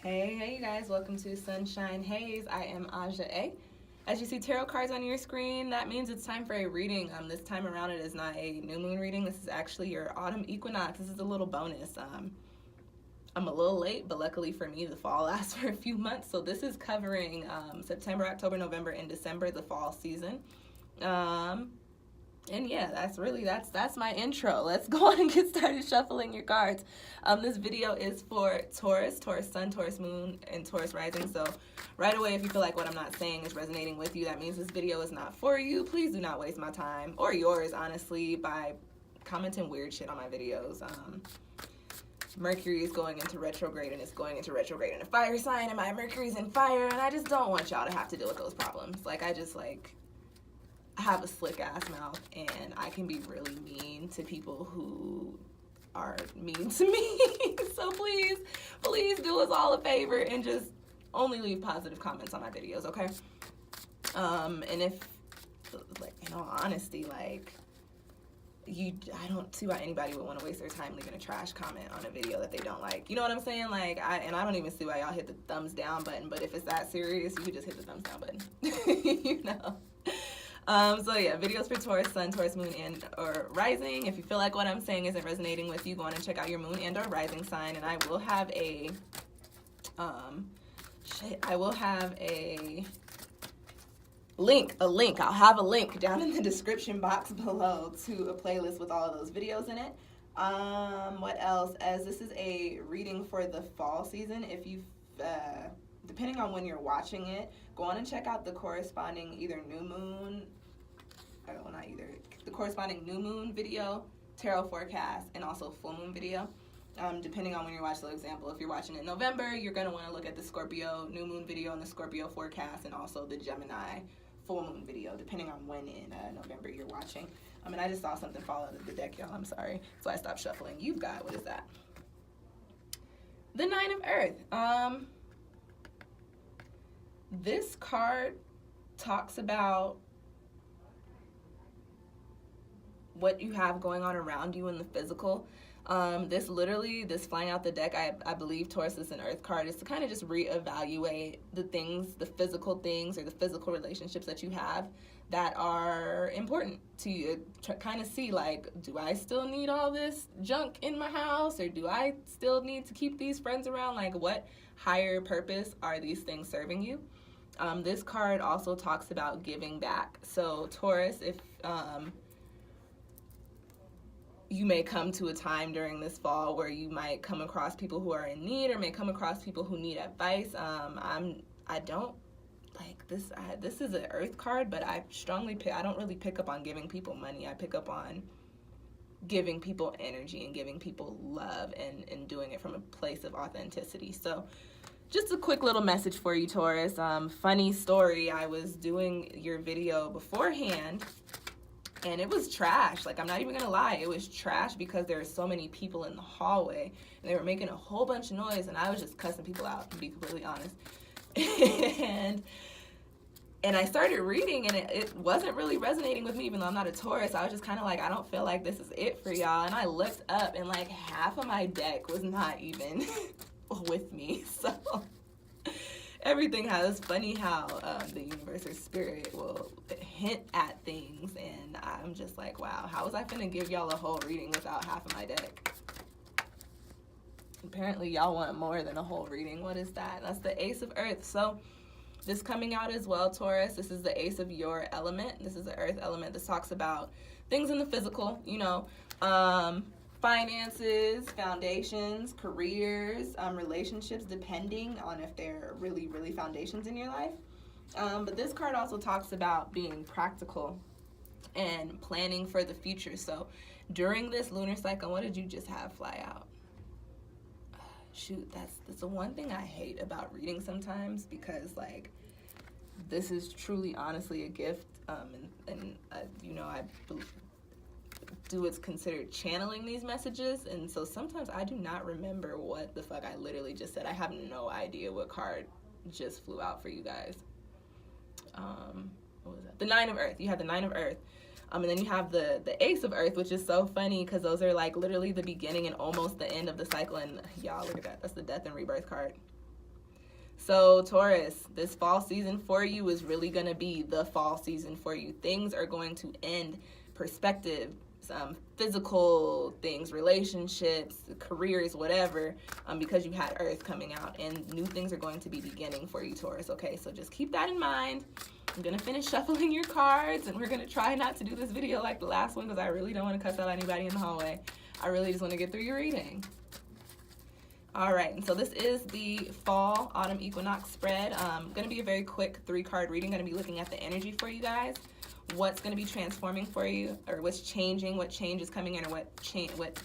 Hey you guys, welcome to Sunshine Haze. I am Aja A. As you see tarot cards on your screen, that means it's time for a reading. This time around it is not a new moon reading. This is actually your autumn equinox. This is a little bonus. I'm a little late, but luckily for me, the fall lasts for a few months. So this is covering September, October, November, and December, the fall season. And yeah, that's my intro. Let's go on and get started shuffling your cards. This video is for Taurus, Taurus Sun, Taurus Moon, and Taurus Rising. So right away, if you feel like what I'm not saying is resonating with you, that means this video is not for you. Please do not waste my time, or yours, honestly, by commenting weird shit on my videos. Mercury is going into retrograde, and it's going into retrograde in a fire sign, and my Mercury's in fire, and I just don't want y'all to have to deal with those problems. Like, I have a slick ass mouth, and I can be really mean to people who are mean to me. So please do us all a favor and just only leave positive comments on my videos, okay? And if, like, in all honesty, like, I don't see why anybody would want to waste their time leaving a trash comment on a video that they don't like. You know what I'm saying? Like, I don't even see why y'all hit the thumbs down button, but if it's that serious, you could just hit the thumbs down button. You know? So yeah, videos for Taurus Sun, Taurus Moon, and or Rising. If you feel like what I'm saying isn't resonating with you, go on and check out your Moon and or Rising sign. And I will have a link. I'll have a link down in the description box below to a playlist with all of those videos in it. What else? As this is a reading for the fall season, if you depending on when you're watching it, go on and check out the corresponding the corresponding new moon video, tarot forecast, and also full moon video. Depending on when you're watching. So example, if you're watching in November, you're going to want to look at the Scorpio new moon video and the Scorpio forecast, and also the Gemini full moon video, depending on when in November you're watching. And I just saw something fall out of the deck, y'all. I'm sorry. So I stopped shuffling. You've got, what is that? The Nine of Earth. This card talks about what you have going on around you in the physical. This flying out the deck, I believe Taurus is an earth card, is to kind of just reevaluate the physical things or the physical relationships that you have that are important to you. Kind of see, like, do I still need all this junk in my house, or do I still need to keep these friends around? Like, what higher purpose are these things serving you? This card also talks about giving back. So Taurus, if you may come to a time during this fall where you might come across people who are in need, or may come across people who need advice. I don't like this. This is an earth card, but I don't really pick up on giving people money. I pick up on giving people energy and giving people love, and doing it from a place of authenticity. So just a quick little message for you, Taurus. Funny story, I was doing your video beforehand, and it was trash. Like, I'm not even gonna lie, it was trash because there were so many people in the hallway, and they were making a whole bunch of noise, and I was just cussing people out, to be completely honest. And I started reading, and it wasn't really resonating with me, even though I'm not a Taurus. I was just kind of like, I don't feel like this is it for y'all. And I looked up, and like half of my deck was not even with me. So everything has, funny how the universe or spirit will hint at things, and I'm just like, wow, how was I finna give y'all a whole reading without half of my deck? Apparently y'all want more than a whole reading. What is that? That's the Ace of Earth. So this coming out as well, Taurus, this is the Ace of your element. This is the earth element. This talks about things in the physical, you know, finances, foundations, careers, relationships, depending on if they're really, really foundations in your life. But this card also talks about being practical and planning for the future. So during this lunar cycle, what did you just have fly out? Shoot, that's the one thing I hate about reading sometimes, because like, this is truly, honestly, a gift, you know, I do what's considered channeling these messages, and so sometimes I do not remember what the fuck I literally just said. I have no idea what card just flew out for you guys. What was that? The Nine of Earth. You had the Nine of Earth. And then you have the Ace of Earth, which is so funny because those are like literally the beginning and almost the end of the cycle. And y'all, look at that. That's the Death and Rebirth card. So Taurus, this fall season for you is really going to be the fall season for you. Things are going to end, perspective, physical things, relationships, careers, whatever, because you had Earth coming out, and new things are going to be beginning for you, Taurus, okay? So just keep that in mind. I'm going to finish shuffling your cards, and we're going to try not to do this video like the last one because I really don't want to cuss out anybody in the hallway. I really just want to get through your reading. All right, and so this is the fall autumn equinox spread. Going to be a very quick 3-card reading. Going to be looking at the energy for you guys, what's going to be transforming for you, or what's changing, what change is coming in, or what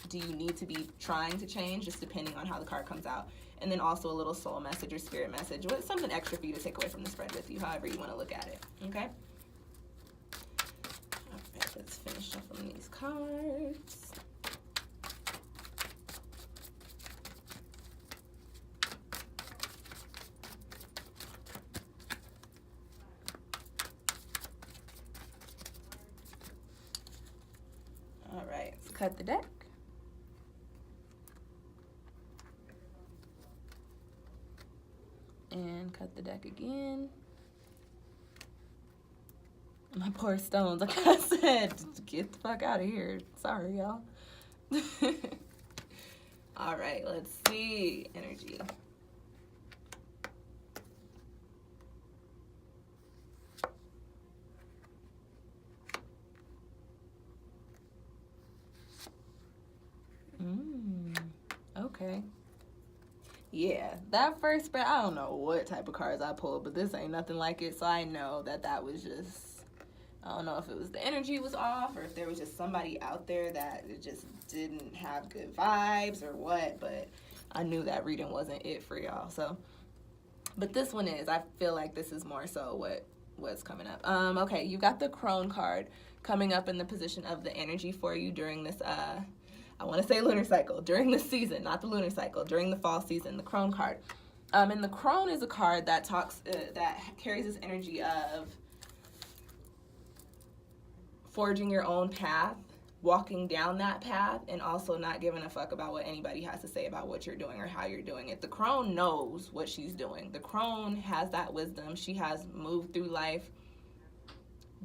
do you need to be trying to change, just depending on how the card comes out. And then also a little soul message or spirit message, what's something extra for you to take away from the spread with you, however you want to look at it, okay? All right, let's finish shuffling these cards. All right, let's cut the deck. And cut the deck again. My poor stones, like I said, get the fuck out of here. Sorry, y'all. All right, let's see. Energy. Okay. Yeah, that first spread, I don't know what type of cards I pulled, but this ain't nothing like it, so I know that that was just, I don't know if it was the energy was off or if there was just somebody out there that just didn't have good vibes or what, but I knew that reading wasn't it for y'all, so. But this one is, I feel like this is more so what's coming up. Okay, you got the Crone card coming up in the position of the energy for you during this, I want to say lunar cycle, during the season, not the lunar cycle, during the fall season, the Crone card. And the Crone is a card that talks, that carries this energy of forging your own path, walking down that path, and also not giving a fuck about what anybody has to say about what you're doing or how you're doing it. The Crone knows what she's doing. The Crone has that wisdom. She has moved through life,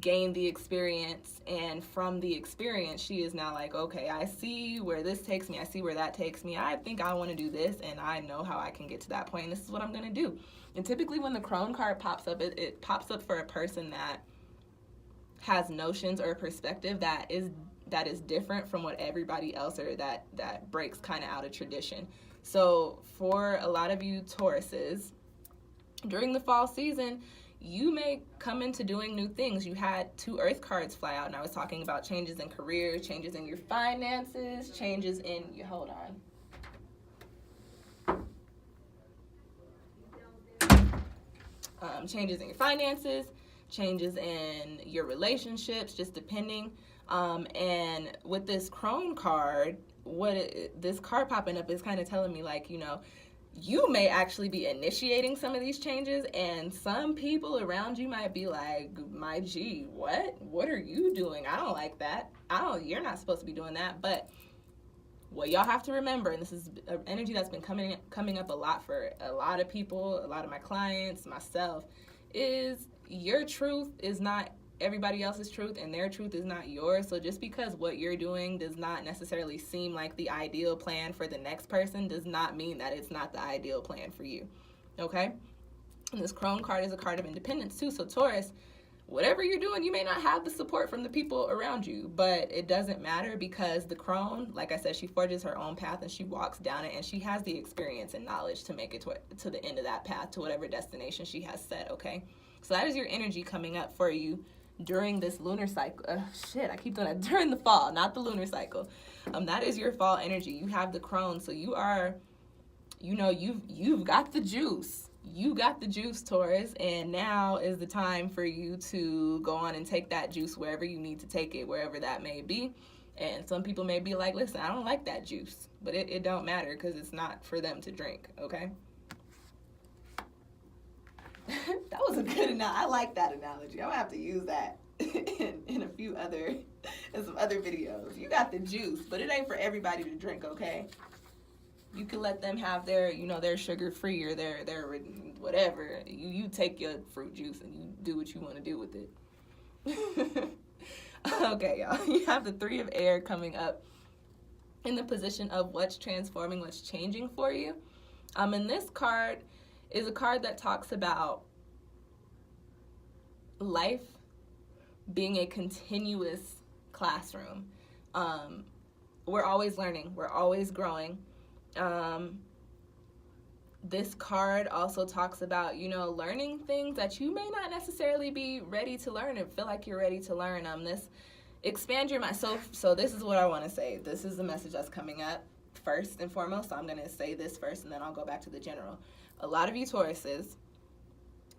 gained the experience, and from the experience she is now like, okay, I see where this takes me, I see where that takes me, I think I want to do this, and I know how I can get to that point, and this is what I'm going to do. And typically when the Crone card pops up, it pops up for a person that has notions or perspective that is different from what everybody else, or that breaks kind of out of tradition. So for a lot of you Tauruses, during the fall season, you may come into doing new things. You had 2 Earth cards fly out, and I was talking about changes in career, changes in your finances, changes in your, hold on. Changes in your finances, changes in your relationships, just depending. And with this Crone card, this card popping up is kind of telling me, like, you know, you may actually be initiating some of these changes, and some people around you might be like, my G, what are you doing? I don't like that. You're not supposed to be doing that. But what y'all have to remember, and this is an energy that's been coming up a lot for a lot of people, a lot of my clients, myself, is your truth is not everybody else's truth, and their truth is not yours. So just because what you're doing does not necessarily seem like the ideal plan for the next person does not mean that it's not the ideal plan for you, okay? And this Crone card is a card of independence too. So Taurus, whatever you're doing, you may not have the support from the people around you, but it doesn't matter, because the Crone, like I said, she forges her own path and she walks down it, and she has the experience and knowledge to make it to the end of that path, to whatever destination she has set, okay? So that is your energy coming up for you during this lunar cycle. I keep doing that. During the fall, not the lunar cycle. That is your fall energy. You have the Crone, so you are, you know, you've got the juice. You got the juice, Taurus, and now is the time for you to go on and take that juice wherever you need to take it, wherever that may be. And some people may be like, listen, I don't like that juice, but it don't matter, because it's not for them to drink, okay? That was a good analogy. I like that analogy. I'm gonna have to use that in a few other, in some other videos. You got the juice, but it ain't for everybody to drink, okay? You can let them have their, their sugar-free or their whatever. You take your fruit juice and you do what you want to do with it. Okay, y'all. You have the Three of Air coming up in the position of what's transforming, what's changing for you. And this card is a card that talks about life being a continuous classroom. We're always learning. We're always growing. This card also talks about, learning things that you may not necessarily be ready to learn or feel like you're ready to learn. This expand your mind. So this is what I want to say. This is the message that's coming up first and foremost. So I'm going to say this first and then I'll go back to the general. A lot of you Tauruses,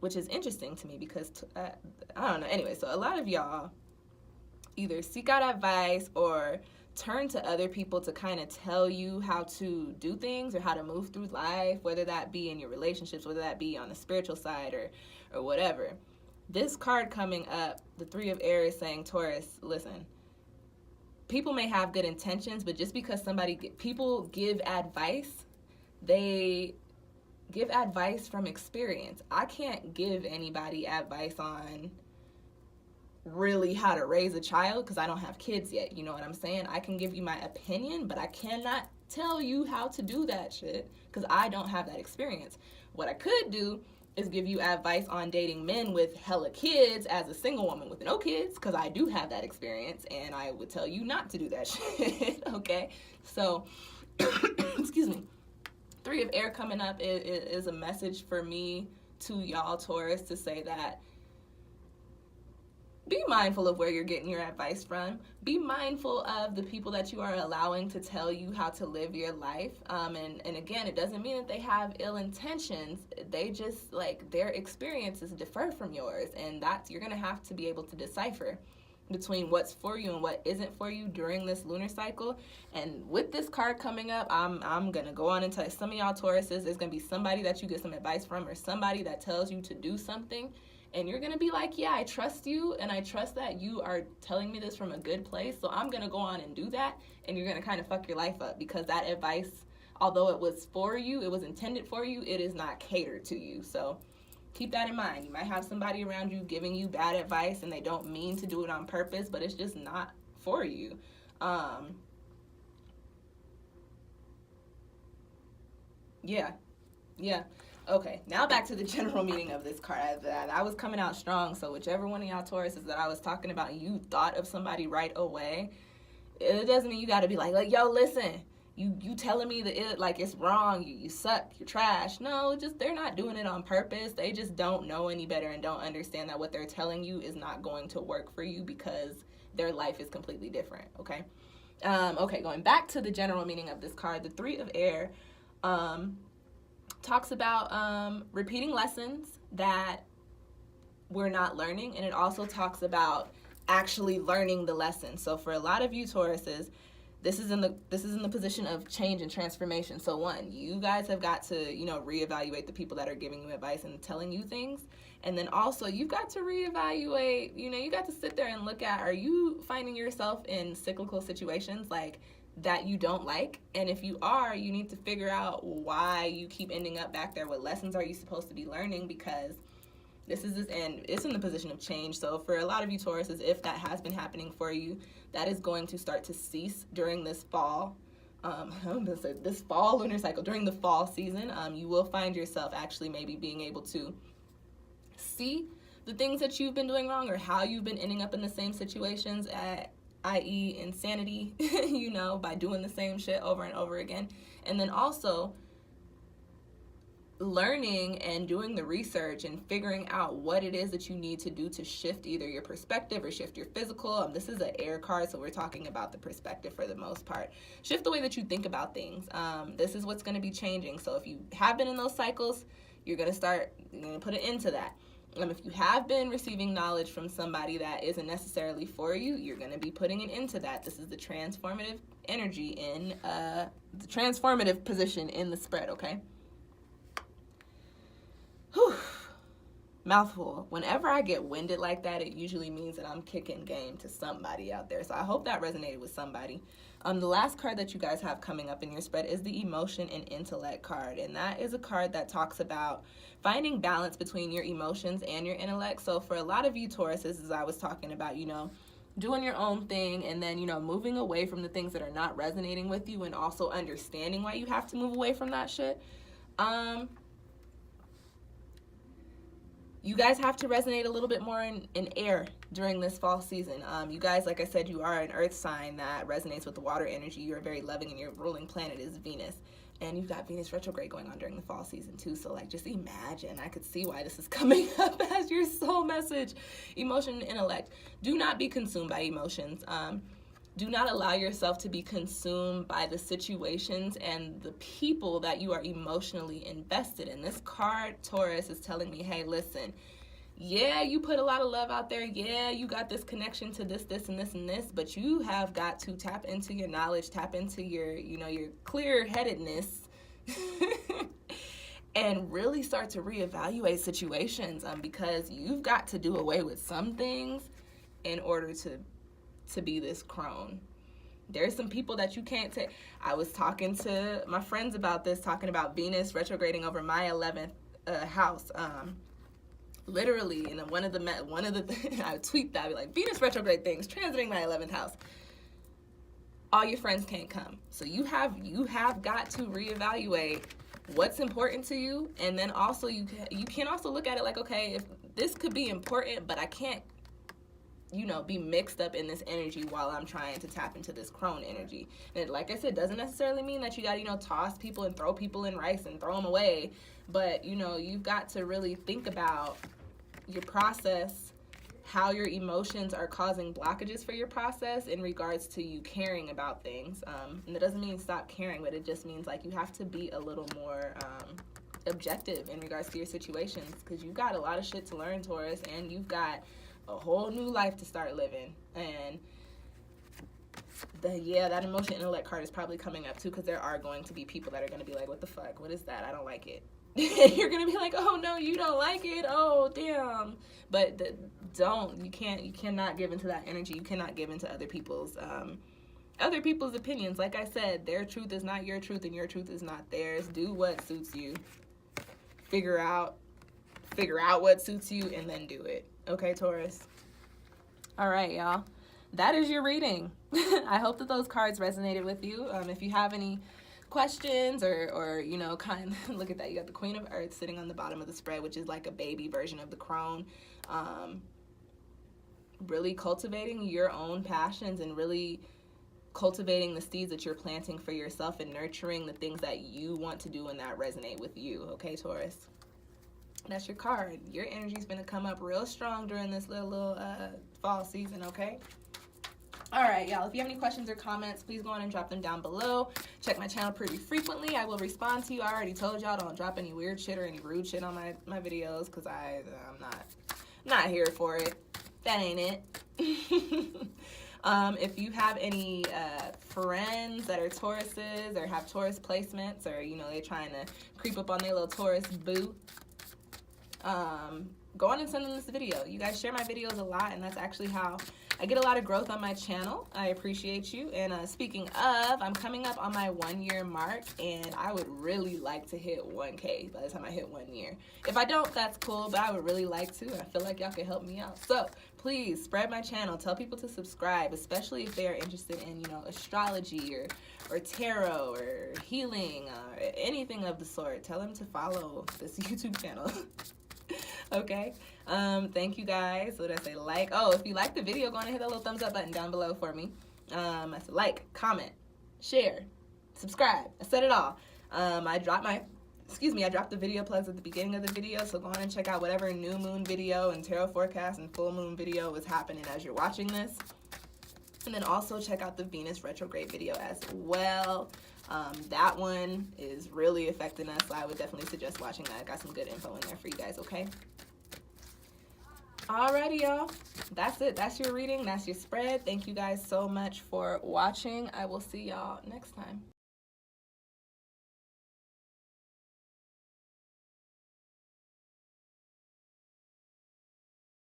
which is interesting to me because, I don't know. Anyway, so a lot of y'all either seek out advice or turn to other people to kind of tell you how to do things or how to move through life, whether that be in your relationships, whether that be on the spiritual side or whatever. This card coming up, the Three of Air, is saying, Taurus, listen, people may have good intentions, but just because people give advice, they give advice from experience. I can't give anybody advice on really how to raise a child because I don't have kids yet. You know what I'm saying? I can give you my opinion, but I cannot tell you how to do that shit because I don't have that experience. What I could do is give you advice on dating men with hella kids as a single woman with no kids because I do have that experience, and I would tell you not to do that shit. Okay? So, excuse me. Three of Air coming up is a message for me to y'all Taurus to say that be mindful of where you're getting your advice from. Be mindful of the people that you are allowing to tell you how to live your life. And again, it doesn't mean that they have ill intentions. They just, their experiences differ from yours. And you're going to have to be able to decipher between what's for you and what isn't for you during this lunar cycle. And with this card coming up, I'm going to go on and tell some of y'all Tauruses, there's going to be somebody that you get some advice from or somebody that tells you to do something. And you're going to be like, yeah, I trust you, and I trust that you are telling me this from a good place, so I'm going to go on and do that, and you're going to kind of fuck your life up because that advice, although it was for you, it was intended for you, it is not catered to you. So keep that in mind. You might have somebody around you giving you bad advice, and they don't mean to do it on purpose, but it's just not for you. Yeah. Okay, now back to the general meaning of this card. I was coming out strong, so whichever one of y'all Tauruses that I was talking about, you thought of somebody right away, it doesn't mean you got to be like, yo, listen, you telling me that it's wrong, you suck, you're trash. No, just they're not doing it on purpose. They just don't know any better and don't understand that what they're telling you is not going to work for you because their life is completely different, okay? Okay, going back to the general meaning of this card, the Three of Air, talks about repeating lessons that we're not learning, and it also talks about actually learning the lesson. So for a lot of you Tauruses, this is in the position of change and transformation. So one, you guys have got to reevaluate the people that are giving you advice and telling you things, and then also you've got to reevaluate. You got to sit there and look at, are you finding yourself in cyclical situations that you don't like? And if you are, you need to figure out why you keep ending up back there. What lessons are you supposed to be learning? Because and it's in the position of change. So for a lot of you Tauruses, if that has been happening for you, that is going to start to cease during this fall. I'm going to say this fall lunar cycle, during the fall season. You will find yourself actually maybe being able to see the things that you've been doing wrong or how you've been ending up in the same situations i.e. insanity, by doing the same shit over and over again. And then also learning and doing the research and figuring out what it is that you need to do to shift either your perspective or shift your physical. This is an air card, so we're talking about the perspective for the most part. Shift the way that you think about things. This is what's going to be changing. So if you have been in those cycles, you're going to put an end to that. If you have been receiving knowledge from somebody that isn't necessarily for you, you're going to be putting an end to that. This is the transformative energy in the transformative position in the spread, okay? Whew. mouthful. Whenever I get winded like that, it usually means that I'm kicking game to somebody out there. So I hope that resonated with somebody. The last card that you guys have coming up in your spread is the Emotion and Intellect card. And that is a card that talks about finding balance between your emotions and your intellect. So for a lot of you Tauruses, as I was talking about, you know, doing your own thing and then, you know, moving away from the things that are not resonating with you, and also understanding why you have to move away from that shit. You guys have to resonate a little bit more in air during this fall season. You guys, like I said, you are an earth sign that resonates with the water energy. You're very loving, and your ruling planet is Venus. And you've got Venus retrograde going on during the fall season too. So like, just imagine, I could see why this is coming up as your soul message. Emotion and intellect. Do not be consumed by emotions. Do not allow yourself to be consumed by the situations and the people that you are emotionally invested in. This card, Taurus, is telling me, hey, listen, yeah, you put a lot of love out there. Yeah, you got this connection to this, this, and this, and this, but you have got to tap into your knowledge, tap into your, you know, your clear-headedness and really start to reevaluate situations, because you've got to do away with some things in order to be this crone. There's some people that you can't take. I was talking to my friends about this, talking about Venus retrograding over my 11th house. Literally, and one of the I tweet that, I'd be like, Venus retrograde things transiting my 11th house. All your friends can't come, so you have got to reevaluate what's important to you, and then also you can also look at it like, okay, if this could be important, but I can't, you know, be mixed up in this energy while I'm trying to tap into this crone energy. And like I said, doesn't necessarily mean that you got to, you know, toss people and throw people in rice and throw them away. But, you know, you've got to really think about your process, how your emotions are causing blockages for your process in regards to you caring about things. And it doesn't mean stop caring, but it just means like you have to be a little more objective in regards to your situations, because you've got a lot of shit to learn, Taurus, and you've got a whole new life to start living. And that emotion intellect card is probably coming up too, because there are going to be people that are going to be like, what the fuck, what is that, I don't like it. You're going to be like, oh no, you don't like it, oh damn. But you cannot give into that energy. You cannot give into other people's opinions. Like I said, their truth is not your truth, and your truth is not theirs. Do what suits you. Figure out what suits you, and then do it. Okay, Taurus? All right, y'all. That is your reading. I hope that those cards resonated with you. If you have any questions or you know, kind of, look at that. You got the Queen of Earth sitting on the bottom of the spread, which is like a baby version of the crone. Really cultivating your own passions and really cultivating the seeds that you're planting for yourself and nurturing the things that you want to do and that resonate with you. Okay, Taurus? That's your card. Your energy's going to come up real strong during this little fall season, okay? All right, y'all. If you have any questions or comments, please go on and drop them down below. Check my channel pretty frequently. I will respond to you. I already told y'all, don't drop any weird shit or any rude shit on my videos, because I'm not here for it. That ain't it. If you have any friends that are Tauruses or have Taurus placements, or, you know, they're trying to creep up on their little Taurus boo, go on and send them this video. You guys share my videos a lot, and that's actually how I get a lot of growth on my channel. I appreciate you. And speaking of, I'm coming up on my 1-year mark, and I would really like to hit 1K by the time I hit 1 year. If I don't, that's cool, but I would really like to. I feel like y'all can help me out. So please spread my channel. Tell people to subscribe, especially if they are interested in, you know, astrology or tarot or healing or anything of the sort. Tell them to follow this YouTube channel. Okay, thank you guys. What did I say? Like, oh, if you like the video, go on and hit that little thumbs up button down below for me. I said like, comment, share, subscribe. I said it all. I dropped the video plugs at the beginning of the video, so go on and check out whatever new moon video and tarot forecast and full moon video is happening as you're watching this. And then also check out the Venus retrograde video as well. That one is really affecting us, so I would definitely suggest watching that. I got some good info in there for you guys, okay? Alrighty, y'all. That's it. That's your reading. That's your spread. Thank you guys so much for watching. I will see y'all next time.